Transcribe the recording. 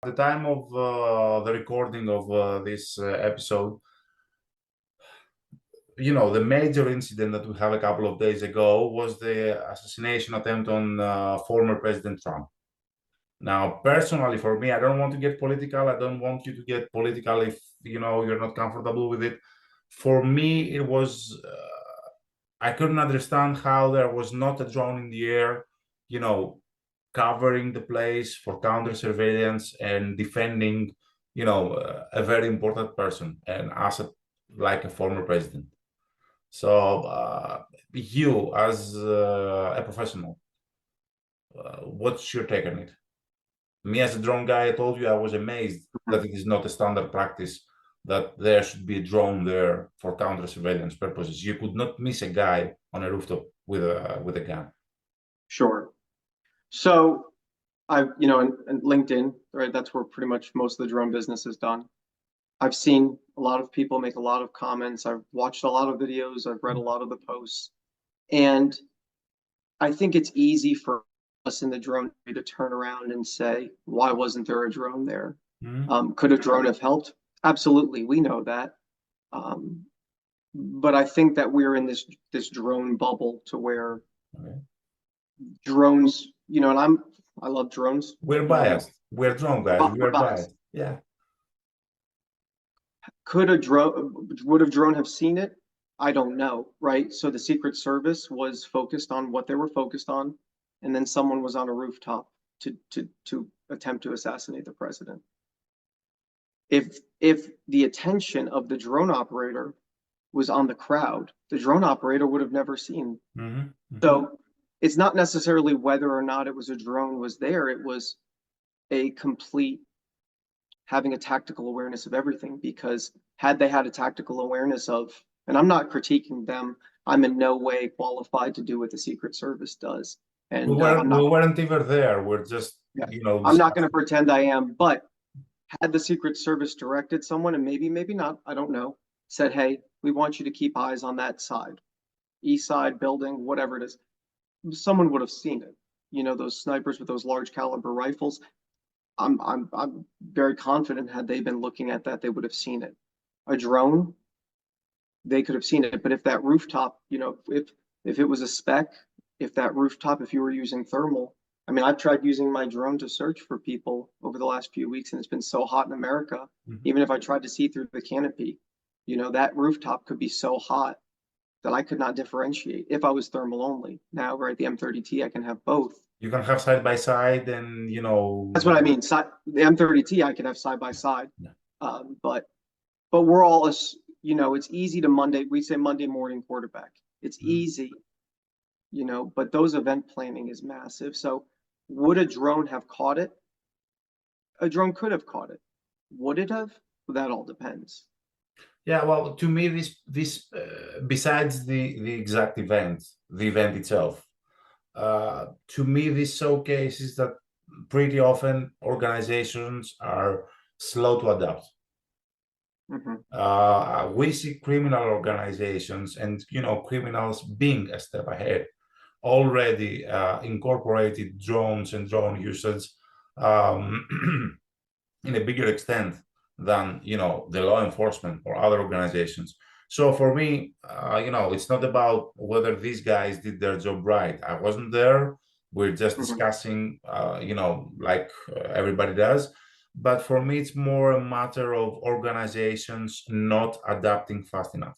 At the time of the recording of this episode, the major incident that we have a couple of days ago was the assassination attempt on former President Trump. Now, personally, for me, I don't want to get political. I don't want you to get political if you're not comfortable with it. For me, it was I couldn't understand how there was not a drone in the air, covering the place for counter surveillance and defending, a very important person and asset like a former president. So you, as a professional, what's your take on it? Me, as a drone guy, I told you I was amazed that it is not a standard practice that there should be a drone there for counter surveillance purposes. You could not miss a guy on a rooftop with a gun. Sure. So in LinkedIn, right? That's where pretty much most of the drone business is done. I've seen a lot of people make a lot of comments. I've watched a lot of videos. I've read a lot of the posts. And I think it's easy for us in the drone to turn around and say, why wasn't there a drone there? Could a drone have helped? Absolutely. We know that. But I think that we're in this drone bubble to where drones, and I love drones. We're biased. We're drone guys. We're biased. Yeah. Would a drone have seen it? I don't know, right? So the Secret Service was focused on what they were focused on, and then someone was on a rooftop to attempt to assassinate the president. If the attention of the drone operator was on the crowd, the drone operator would have never seen. So it's not necessarily whether or not it was a drone was there. It was a complete having a tactical awareness of everything, because had they had a tactical awareness of, and I'm not critiquing them, I'm in no way qualified to do what the Secret Service does. And we weren't even there. We're just, I'm not going to pretend I am, but had the Secret Service directed someone, and maybe not, I don't know, said, hey, we want you to keep eyes on that side, east side building, whatever it is, someone would have seen it. Those snipers with those large caliber rifles, I'm very confident had they been looking at that, they would have seen it. A drone, they could have seen it. But if that rooftop, if it was a spec, if that rooftop, if you were using thermal, I've tried using my drone to search for people over the last few weeks, and it's been so hot in America. Even if I tried to see through the canopy, that rooftop could be so hot that I could not differentiate if I was thermal only. Now, right, the M30T, I can have both. You can have side by side, and That's what I mean. The M30T, I can have side by side. But we're all, it's easy to we say Monday morning quarterback. It's easy, but those event planning is massive. So would a drone have caught it? A drone could have caught it. Would it have? Well, that all depends. Yeah, well, to me, this besides the exact event, the event itself, to me, this showcases that pretty often organizations are slow to adapt. We see criminal organizations and criminals being a step ahead, already incorporated drones and drone usage in a bigger extent than the law enforcement or other organizations. So for me, it's not about whether these guys did their job right. I wasn't there. We're just discussing, like everybody does. But for me, it's more a matter of organizations not adapting fast enough.